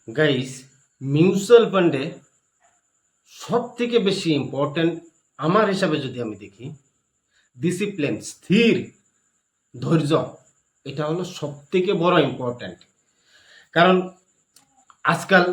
Guys, mutual ফান্ডে সব থেকে বেশি ইম্পর্টেন্ট আমার হিসাবে যদি আমি দেখি, ডিসিপ্লিন, স্থির ধৈর্য, এটা হলো সব থেকে বড় ইম্পর্টেন্ট। কারণ আজকাল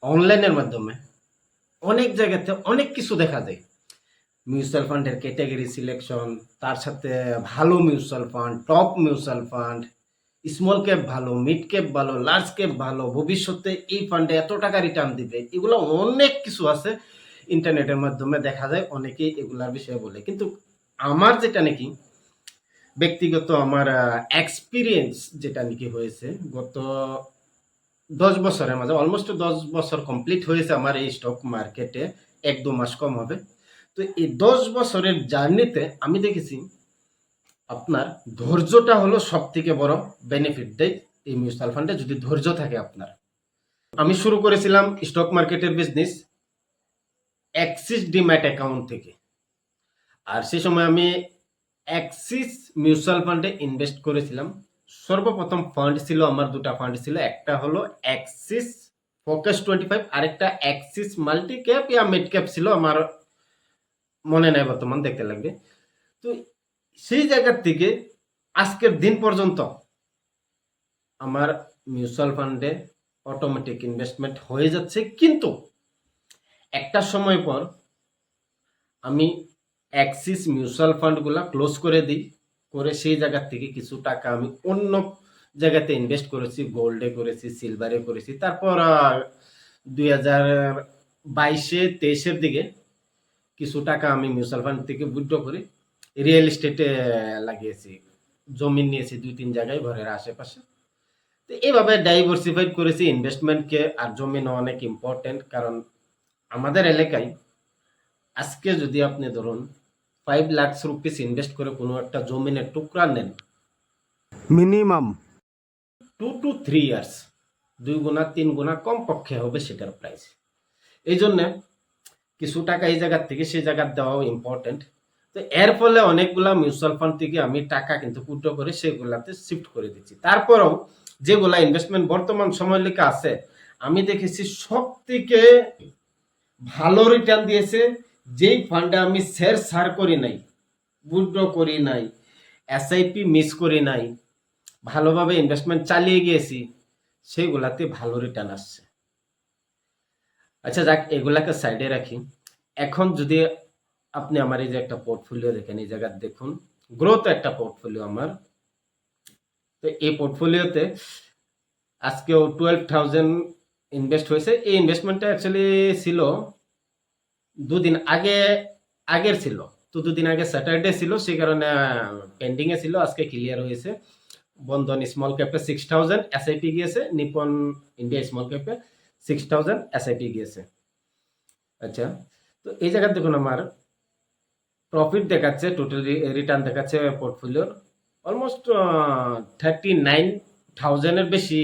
অনলাইনের মাধ্যমে অনেক জায়গাতে অনেক কিছু দেখা যায়। মিউচুয়াল ফান্ডের ক্যাটাগরি সিলেকশন, তার সাথে ভালো mutual fund, top mutual fund, small cap ভালো, মিড ক্যাপ ভালো, লার্জ ক্যাপ ভালো, ভবিষ্যতে এই ফান্ডে এত টাকা রিটার্ন দিবে, এগুলো অনেক কিছু আছে। ইন্টারনেটের মাধ্যমে দেখা যায়, অনেকেই এগুলার বিষয়ে বলে। কিন্তু আমার যেটা নাকি ব্যক্তিগত আমার এক্সপিরিয়েন্স যেটা নাকি হয়েছে গত 10 বছরের মাঝে, অলমোস্ট 10 বছর কমপ্লিট হয়েছে আমার এই স্টক মার্কেটে, 1-2 মাস কম হবে। তো এই 10 বছরের জার্নিতে আমি দেখেছি আপনার ধৈর্যটা হলো সব থেকে বড় বেনিফিট দেয় এই মিউচুয়াল ফান্ডে, যদি ধৈর্য থাকে আপনার। আমি শুরু করেছিলাম স্টক মার্কেটের বিজনেস অ্যাক্সিস ডিম্যাট অ্যাকাউন্ট থেকে। আর সে সময় আমি অ্যাক্সিস মিউচুয়াল ফান্ডে ইনভেস্ট করেছিলাম। সর্বপ্রথম ফান্ড ছিল আমার, দুটা ফান্ড ছিল, একটা হলো অ্যাক্সিস ফোকাস 25, আরেকটা অ্যাক্সিস মাল্টি ক্যাপ ইয়া মিড ক্যাপ ছিল, আমার মনে নাই বর্তমান, দেখতে লাগবে। তো সেই জায়গার থেকে আজকের দিন পর্যন্ত আমার মিউচুয়াল ফান্ডে অটোমেটিক ইনভেস্টমেন্ট হয়ে যাচ্ছে। কিন্তু একটা সময় পর আমি অ্যাক্সিস মিউচুয়াল ফান্ডগুলো ক্লোজ করে দিই, করে সেই জায়গার থেকে কিছু টাকা আমি অন্য জায়গাতে ইনভেস্ট করেছি, গোল্ডে করেছি, সিলভারে করেছি। তারপর 2022-23-এর দিকে কিছু টাকা আমি মিউচুয়াল ফান্ড থেকে উইথড্র করে রিয়েল এস্টেটে লাগিয়েছি, জমি নিয়েছি 2-3 জায়গায় ঘরের আশেপাশে। তো এইভাবে ডাইভার্সিফাইড করেছি ইনভেস্টমেন্টকে। আর জমিনও অনেক ইম্পর্টেন্ট, কারণ আমাদের এলাকায় আজকে যদি আপনি ধরুন 5 লাখ রুপিস ইনভেস্ট করে কোনো একটা জমিনের টুকরা নেন, মিনিমাম 2 to 3 ইয়ার্স 2 গুণা 3 গুণা কম পক্ষে হবে সেটার প্রাইস। এই জন্য কিছু টাকা এই জায়গার থেকে সেই জায়গার দেওয়াও ইম্পর্টেন্ট। তো এর ফলে অনেকগুলা মিউচুয়াল ফান্ড থেকে আমি টাকা কিন্তু উইথড্র করে সেগুলাতে শিফট করে দিচ্ছি। তারপরেও যেগুলা ইনভেস্টমেন্ট বর্তমান সময় লেখা আছে, আমি দেখেছি সব থেকে ভালো রিটার্ন দিয়েছে যেই ফান্ডে আমি শেয়ার ছাড় করি নাই, উইথড্র করি নাই, এসআইপি মিস করি নাই, ভালোভাবে ইনভেস্টমেন্ট চালিয়ে গিয়েছি, সেগুলাতে ভালো রিটার্ন আসছে। আচ্ছা যাক, এগুলাকে সাইডে রাখি। এখন যদি আপনি আমার এই যে একটা পোর্টফোলিও দেখেন, এই জায়গায় দেখুন, গ্রোথ একটা পোর্টফোলিও আমার। তো এই পোর্টফোলিওতে আজকেও 12,000 ইনভেস্ট হয়েছে। এই ইনভেস্টমেন্টটা অ্যাকচুয়ালি ছিল 2 দিন আগে, আগের ছিল। তো 2 দিন আগে স্যাটারডে ছিল, সেই কারণে পেন্ডিং এ ছিল, আজকে ক্লিয়ার হয়েছে। বন্ধন স্মল ক্যাপে 6,000 এসআইপি গিয়েছে, নিপন ইন্ডিয়া স্মল ক্যাপে 6,000 এসআইপি গিয়েছে। আচ্ছা, তো এই জায়গায় দেখুন আমার প্রফিট দেখাচ্ছে, টোটাল রিটার্ন দেখাচ্ছে পোর্টফোলিওর অলমোস্ট 39,000-এর বেশি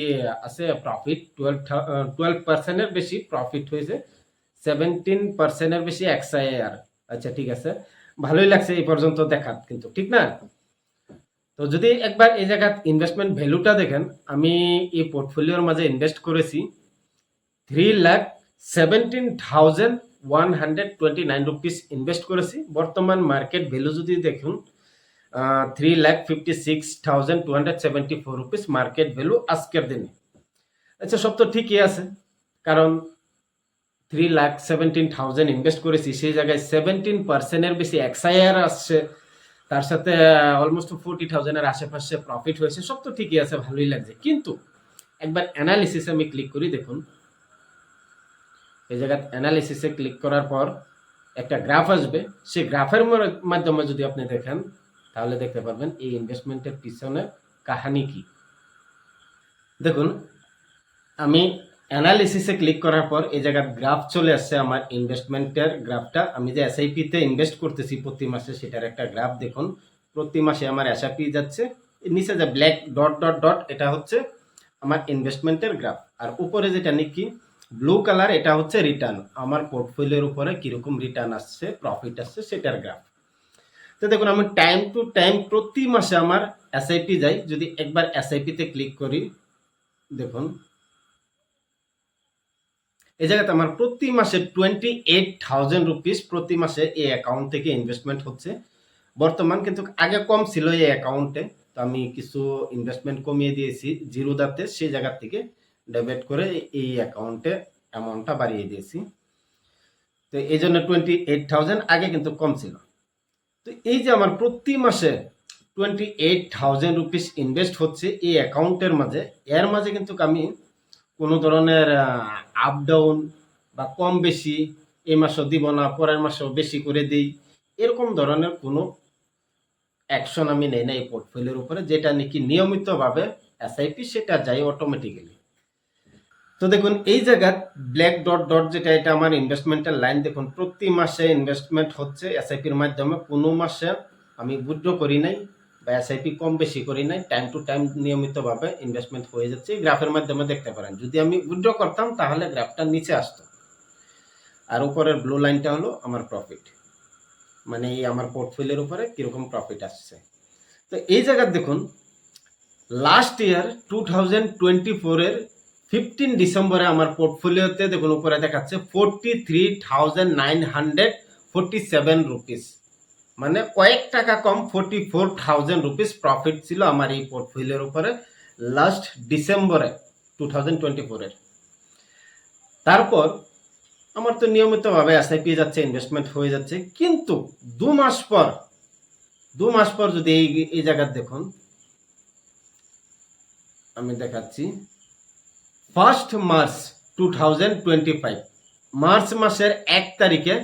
আছে প্রফিট। 12%-এর বেশি প্রফিট হয়েছে, 17%-এর বেশি এক্সআইআর। আচ্ছা ঠিক আছে, ভালোই লাগছে এই পর্যন্ত দেখা, কিন্তু ঠিক না? তো যদি একবার এই জায়গায় ইনভেস্টমেন্ট ভ্যালুটা দেখেন, আমি এই পোর্টফোলিওর মাঝে ইনভেস্ট করেছি 3,17,129 রুপিস ইনভেস্ট করেছি। বর্তমান মার্কেট ভ্যালু যদি দেখুন 3,56,274 রুপিস মার্কেট ভ্যালু আজকের দিনে। আচ্ছা, সব তো ঠিকই আছে, কারণ 3,17,000 ইনভেস্ট করেছি, সেই জায়গায় 17%-এর বেশি এক্সআইআর আসছে, তার সাথে অলমোস্ট 40,000-এর আশেপাশে প্রফিট হয়েছে। সব তো ঠিকই আছে, ভালোই লাগছে। কিন্তু একবার অ্যানালিসিসে আমি ক্লিক করি, দেখুন এই জায়গায় অ্যানালিসিসে ক্লিক করার পর একটা গ্রাফ আসবে। সেই গ্রাফের মাধ্যমে যদি আপনি দেখেন, তাহলে দেখতে পারবেন এই ইনভেস্টমেন্টের পিছনে কাহিনী কি। দেখুন, আমি অ্যানালিসিসে ক্লিক করার পর এই জায়গায় গ্রাফ চলে আসছে, আমার ইনভেস্টমেন্টের গ্রাফটা। আমি যে এসআইপিতে ইনভেস্ট করতেছি প্রতি মাসে, সেটার একটা গ্রাফ দেখুন। প্রতি মাসে আমার এসআইপি যাচ্ছে, নিচে যে ব্ল্যাক ডট ডট ডট, এটা হচ্ছে আমার ইনভেস্টমেন্টের গ্রাফ। আর উপরে যেটা নাকি ব্লু কালার, এটা হচ্ছে রিটার্ন, আমার পোর্টফোলিওর উপরে কিরকম রিটার্ন আসছে, প্রফিট আসছে, সেটার গ্রাফ। তো দেখুন, আমি টাইম টু টাইম প্রতি মাসে আমার এসআইপি যাই। যদি একবার এসআইপিতে ক্লিক করি, দেখুন এই জায়গাতে আমার প্রতি মাসে 28,000 রুপিস প্রতি মাসে এই অ্যাকাউন্ট থেকে ইনভেস্টমেন্ট হচ্ছে। বর্তমান কিন্তু আগে কম ছিল এই অ্যাকাউন্টে, তো আমি কিছু ইনভেস্টমেন্ট কমিয়ে দিয়েছি জিরোদাতে, সেই জায়গা থেকে ডেবিট করে এই অ্যাকাউন্টে অ্যামাউন্টটা বাড়িয়ে দিয়েছি। তো এই জন্য 28,000, আগে কিন্তু কম ছিল। তো এই যে আমার প্রতি মাসে 28,000 রুপিস ইনভেস্ট হচ্ছে এই অ্যাকাউন্টের মাঝে, এর মাঝে কিন্তু আমি কোনো ধরনের আপ ডাউন বা কম বেশি, এই মাসও দিব না পরের মাসেও বেশি করে দিই, এরকম ধরনের কোনো অ্যাকশন আমি নেই না এই পোর্টফোলিওর উপরে, যেটা নাকি নিয়মিতভাবে এসআইপি সেটা যায় অটোমেটিক্যালি। তো দেখুন এই জায়গায় ব্ল্যাক ডট ডট যেটা, এটা আমার ইনভেস্টমেন্টের লাইন। দেখুন প্রতি মাসে ইনভেস্টমেন্ট হচ্ছে এসআইপির মাধ্যমে, কোনো মাসে আমি উইথড্র করি নাই বা এসআইপি কম বেশি করি নাই, টাইম টু টাইম নিয়মিতভাবে ইনভেস্টমেন্ট হয়ে যাচ্ছে। গ্রাফের মাধ্যমে দেখতে পারেন, যদি আমি উইথড্র করতাম তাহলে গ্রাফটা নিচে আসতো, আর উপরের ব্লু লাইনটা হলো আমার প্রফিট, মানে এই আমার পোর্টফোলিওর উপরে কিরকম প্রফিট আসছে। তো এই জায়গায় দেখুন লাস্ট ইয়ার 2024-এর 15 ডিসেম্বরে আমার পোর্টফোলিওতে দেখুন উপরে দেখাচ্ছে 43,947 রুপিস, মানে কয়েক টাকা কম 44,000 রুপিস প্রফিট ছিল আমার এই পোর্টফোলিওর উপরে লাস্ট ডিসেম্বরে 2024-এর। তারপর আমার তো নিয়মিতভাবে এসআইপি যাচ্ছে, ইনভেস্টমেন্ট হয়ে যাচ্ছে, কিন্তু দু মাস পর যদি এই জায়গায় দেখুন, আমি দেখাচ্ছি 1 মার্চ 2025, মার্চ মাসের 1 তারিখে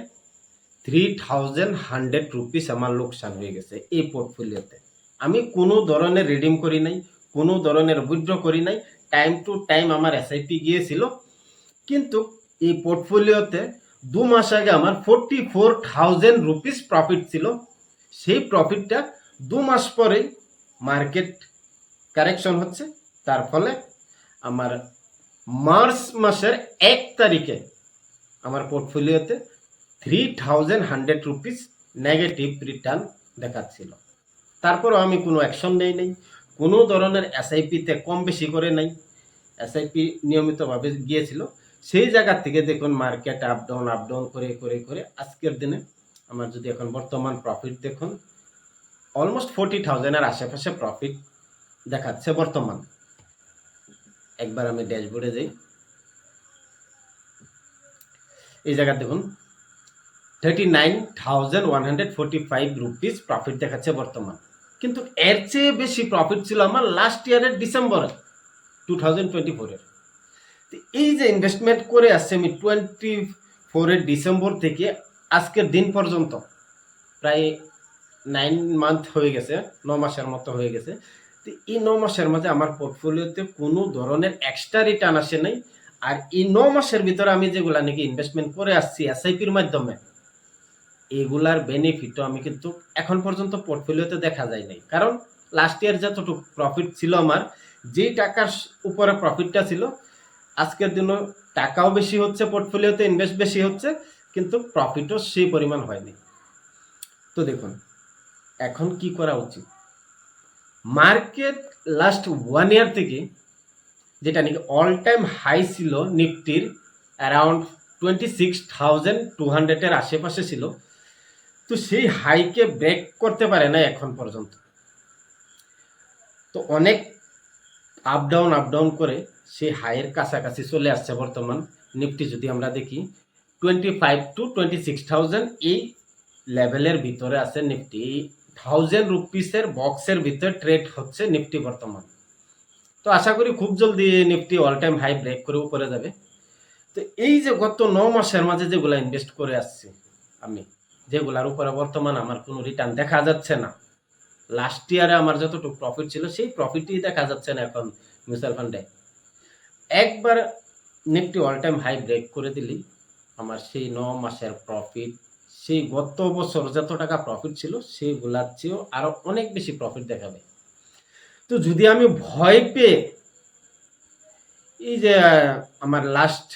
3,100 রুপিস আমার লোকসান হয়ে গেছে এই পোর্টফোলিওতে। আমি কোনো ধরনের রিডিম করি নাই, কোনো ধরনের উইথড্র করি নাই, টাইম টু টাইম আমার এসআইপি গিয়েছিল, কিন্তু এই পোর্টফোলিওতে 2 মাস আগে আমার 44,000 রুপিস প্রফিট ছিল। সেই প্রফিটটা 2 মাস পরেই মার্কেট কারেকশন হচ্ছে, তার ফলে আমার মার্চ মাসের 1 তারিখে আমার পোর্টফোলিওতে 3,100 রুপিস নেগেটিভ রিটার্ন দেখাচ্ছিল। তারপরও আমি কোনো অ্যাকশন নেই নাই, কোনো ধরনের এসআইপিতে কম বেশি করে নাই, এসআইপি নিয়মিতভাবে গিয়েছিল। সেই জায়গা থেকে দেখুন মার্কেট আপ ডাউন করে করে করে আজকের দিনে আমার যদি এখন বর্তমান প্রফিট দেখুন, অলমোস্ট 40,000-এর আশেপাশে প্রফিট দেখাচ্ছে বর্তমান। একবার আমি ড্যাশবোর্ডে যাই, এই জায়গা দেখুন 39,145 রুপিস প্রফিট দেখাচ্ছে বর্তমান, কিন্তু এর চেয়ে বেশি প্রফিট ছিল আমার লাস্ট ইয়ারের ডিসেম্বরে 2024-এর। এই যে ইনভেস্টমেন্ট করে আসছে আমি 24-এর ডিসেম্বর থেকে আজকের দিন পর্যন্ত, প্রায় 9 মান্থ হয়ে গেছে, 9 মাসের মতো হয়ে গেছে। তো এই 9 মাসের মাঝে আমার পোর্টফোলিওতে কোনো ধরনের এক্সট্রা রিটার্ন আসে নাই। আর এই 9 মাসের ভিতরে আমি যেগুলা নাকি ইনভেস্টমেন্ট করে আসছি এসআইপির মাধ্যমে, এগুলার বেনিফিটও আমি কিন্তু এখন পর্যন্ত পোর্টফোলিওতে দেখা যায় নাই। কারণ লাস্ট ইয়ার যতটুকু প্রফিট ছিল আমার, যেই টাকার উপরে প্রফিটটা ছিল, আজকের দিনও টাকাও বেশি হচ্ছে, পোর্টফোলিওতে ইনভেস্ট বেশি হচ্ছে, কিন্তু প্রফিটও সেই পরিমাণ হয়নি। তো দেখুন এখন কি করা উচিত, মার্কেট লাস্ট 1 ইয়ার থেকে যেটা নাকি অল টাইম হাই ছিল নিফটির অ্যারাউন্ড 26,200-এর আশেপাশে ছিল, তো সেই হাইকে ব্রেক করতে পারে না এখন পর্যন্ত। তো অনেক আপ ডাউন করে সেই হাইয়ের কাছাকাছি চলে আসছে বর্তমান নিফটি। যদি আমরা দেখি 25 to 26,000 এই লেভেলের ভিতরে আছে নিফটি, 1000 রুপিসের বক্সের ভিতরে ট্রেড হচ্ছে নিফটি বর্তমান। তো আশা করি খুব জলদি Nifty all time high break করে উপরে যাবে। তো এই যে গত 9 মাসের মাঝে যেগুলা ইনভেস্ট করে আসছি আমি, যেগুলার উপরে বর্তমান আমার কোনো রিটার্ন দেখা যাচ্ছে না, লাস্ট ইয়ারে আমার যতটুকু প্রফিট ছিল সেই প্রফিটই দেখা যাচ্ছে না এখন মিউচুয়াল ফান্ডে। একবার Nifty all time high break করে দিলি আমার সেই 9 মাসের প্রফিট, সেই গত বছর যত টাকা প্রফিট ছিল সেইগুলার চেয়েও আরো অনেক বেশি প্রফিট দেখাবে। তো যদি আমি ভয় পেয়ে এই যে আমার লাস্ট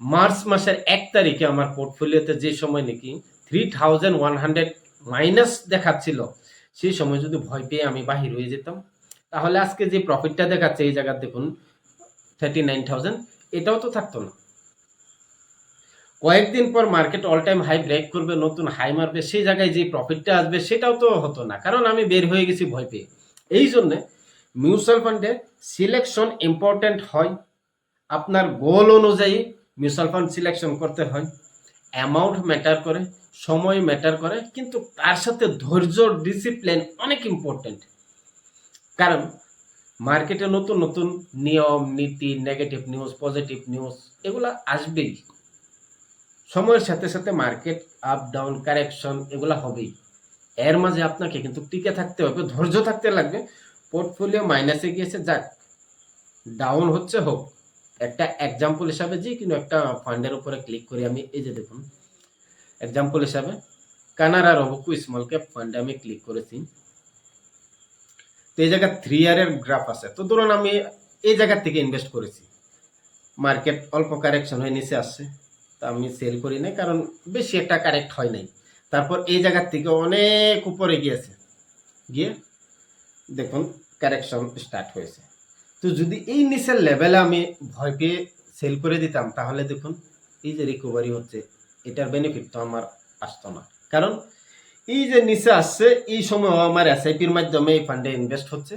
মার্চ মাসের 1 তারিখে আমার পোর্টফোলিওতে যে সময় নাকি 3,100 মাইনাস দেখাচ্ছিল, সেই সময় যদি ভয় পেয়ে আমি বাহির হয়ে যেতাম, তাহলে আজকে যে প্রফিটটা দেখাচ্ছে এই জায়গা দেখুন 39,000, এটাও তো থাকতো না। কয়েকদিন পর market all time high break করবে, নতুন হাই মারবে, সেই জায়গায় যে প্রফিটটা আসবে সেটাও তো হতো না, কারণ আমি বের হয়ে গেছি ভয় পেয়ে। এই জন্যে মিউচুয়াল ফান্ডে সিলেকশন ইম্পর্ট্যান্ট হয়। আপনার গোল অনুযায়ী মিউচুয়াল ফান্ড সিলেকশন করতে হয়। অ্যামাউন্ট ম্যাটার করে, সময় ম্যাটার করে, কিন্তু তার সাথে ধৈর্য, ডিসিপ্লিন অনেক ইম্পর্ট্যান্ট। কারণ মার্কেটে নতুন নতুন নিয়ম নীতি, নেগেটিভ নিউজ, পজিটিভ নিউজ এগুলা আসবেই। সময়ের সাথে সাথে মার্কেট আপ ডাউন কারেকশন এগুলা হবেই। এর মাঝে আপনাকে কিন্তু টিকে থাকতে হবে, ধৈর্য থাকতে লাগবে। পোর্টফোলিও মাইনাসে গিয়েছে, যাক, ডাউন হচ্ছে হোক। একটা এক্সাম্পল হিসাবে যে কোনো একটা ফান্ডের উপরে ক্লিক করি আমি, এই যে দেখুন এক্সাম্পল হিসাবে কানাড়া রোবোকো স্মল ক্যাপ ফান্ডে আমি ক্লিক করেছি। তো এই জায়গায় 3 ইয়ারের গ্রাফ আছে। তো ধরুন আমি এই জায়গা থেকে ইনভেস্ট করেছি, মার্কেট অল্প কারেকশন হয়ে নিচে আসছে, তা আমি সেল করি নাই, কারণ বেশি একটা কারেক্ট হয় নাই। তারপর এই জায়গার থেকে অনেক উপরে গিয়েছে, গিয়ে দেখুন কারেকশন স্টার্ট হয়েছে। তো যদি এই নিচের লেভেলে আমি ভয় পেয়ে সেল করে দিতাম, তাহলে দেখুন এই যে রিকভারি হচ্ছে, এটার বেনিফিট তো আমার আসতো না। কারণ এই যে নিচে আসছে, এই সময় আমার এসআইপির মাধ্যমে এই ফান্ডে ইনভেস্ট হচ্ছে।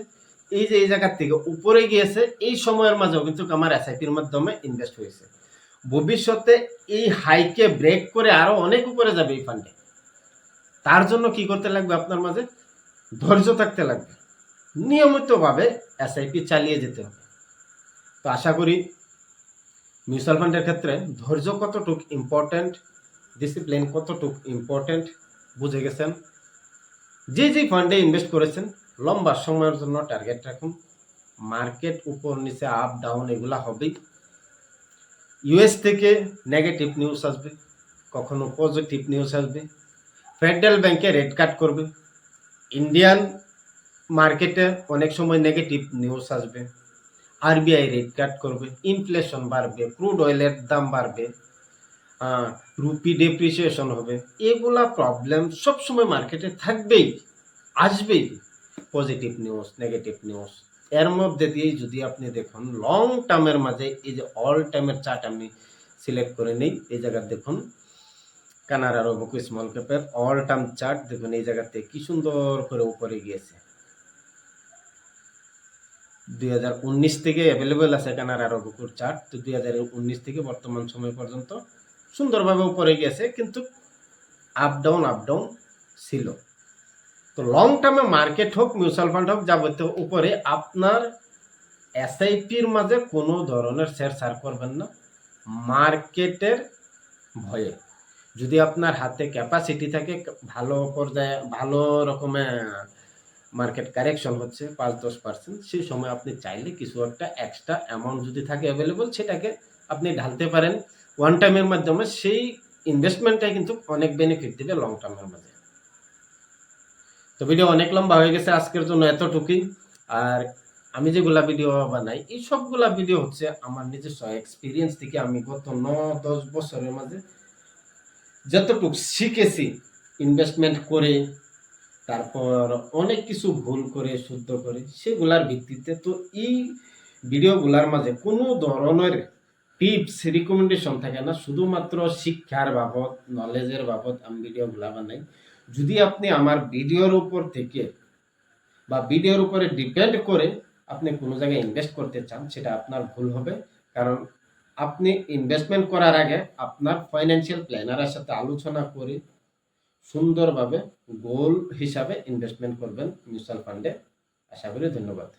এই যে এই জায়গার থেকে উপরে গিয়েছে, এই সময়ের মাঝেও কিন্তু আমার এসআইপির মাধ্যমে ইনভেস্ট হয়েছে। ভবিষ্যতে এই হাইকে ব্রেক করে আরো অনেক উপরে যাবে এই ফান্ডে। তার জন্য কি করতে লাগবে? আপনার মাঝে ধৈর্য থাকতে লাগবে, নিয়মিতভাবে এসআইপি চালিয়ে যেতে হবে। তো আশা করি মিউচুয়াল ফান্ডের ক্ষেত্রে ধৈর্য কতটুক ইম্পর্টেন্ট, ডিসিপ্লিন কতটুক ইম্পর্টেন্ট বুঝে গেছেন। যে যে ফান্ডে ইনভেস্ট করেছেন লম্বা সময়ের জন্য টার্গেট রাখুন। মার্কেট উপর নিচে আপ ডাউন এগুলা হবেই। ইউএস থেকে নেগেটিভ নিউজ আসবে, কখনো পজিটিভ নিউজ আসবে। ফেডারেল ব্যাংকে রেট কাট করবে, ইন্ডিয়ান মার্কেটে অনেক সময় নেগেটিভ নিউজ আসবে। আরবিআই রেট কাট করবে, ইনফ্লেশন বাড়বে, ক্রুড অয়েলের দাম বাড়বে, রুপি ডেপ্রিসিয়েশন হবে। এগুলা প্রবলেম সবসময় মার্কেটে থাকবেই, আসবেই। পজিটিভ নিউজ, নেগেটিভ নিউজ, এর মধ্যে দিয়েই যদি আপনি দেখুন লং টার্মের মাঝে, এই যে অল টাইমের চার্ট আমি সিলেক্ট করে নিই, এই জায়গা দেখুন কানাড়া রোবোকো স্মল ক্যাপের অল টার্ম চার্ট দেখুন, এই জায়গাতে কি সুন্দর করে উপরে গিয়েছে। 2019 থেকে অ্যাভেলেবেল আছে কানাড়া রোবোকোর চার্ট। তো 2019 থেকে বর্তমান সময় পর্যন্ত সুন্দরভাবে উপরে গেছে, কিন্তু আপ ডাউন ছিল। তো লং টার্মে মার্কেট হোক, মিউচুয়াল ফান্ড হোক, যাবতীয় উপরে আপনার এসআইপির মাঝে কোনো ধরনের শেয়ার করবেন না মার্কেটের ভয়ে। যদি আপনার হাতে ক্যাপাসিটি থাকে, ভালো পর্যায়ে ভালো রকমের মার্কেট কারেকশন হচ্ছে 5-10%, সেই সময় আপনি চাইলে কিছু একটা এক্সট্রা অ্যামাউন্ট যদি থাকে অ্যাভেলেবল, সেটাকে আপনি ঢালতে পারেন ওয়ান টাইমের মাধ্যমে। সেই ইনভেস্টমেন্টটাই কিন্তু অনেক বেনিফিট দেবে লং টার্মের মাঝে। তো ভিডিও অনেক লম্বা হয়ে গেছে, আজকের জন্য এতটুকুই। আর আমি যেগুলা ভিডিও বানাই, এই সবগুলা ভিডিও হচ্ছে আমার নিজস্ব এক্সপিরিয়েন্স থেকে। আমি গত 9-10 বছরের মাঝে যতটুকু শিখেছি ইনভেস্টমেন্ট করে, তারপর অনেক কিছু ভুল করে শুদ্ধ করে, সেগুলার ভিত্তিতে। তো এই ভিডিওগুলার মাঝে কোনো ধরনের টিপস রিকমেন্ডেশন থাকে না, শুধুমাত্র শিক্ষার বাবদ, নলেজের বাবদ আমি ভিডিওগুলা বানাই। যদি আপনি আমার ভিডিওর উপর থেকে বা ভিডিওর উপরে ডিপেন্ড করে আপনি কোনো জায়গায় ইনভেস্ট করতে চান, সেটা আপনার ভুল হবে। কারণ আপনি ইনভেস্টমেন্ট করার আগে আপনার ফাইন্যান্সিয়াল প্ল্যানারের সাথে আলোচনা করে সুন্দরভাবে গোল হিসাবে ইনভেস্টমেন্ট করবেন মিউচুয়াল ফান্ডে। আশা করি। ধন্যবাদ।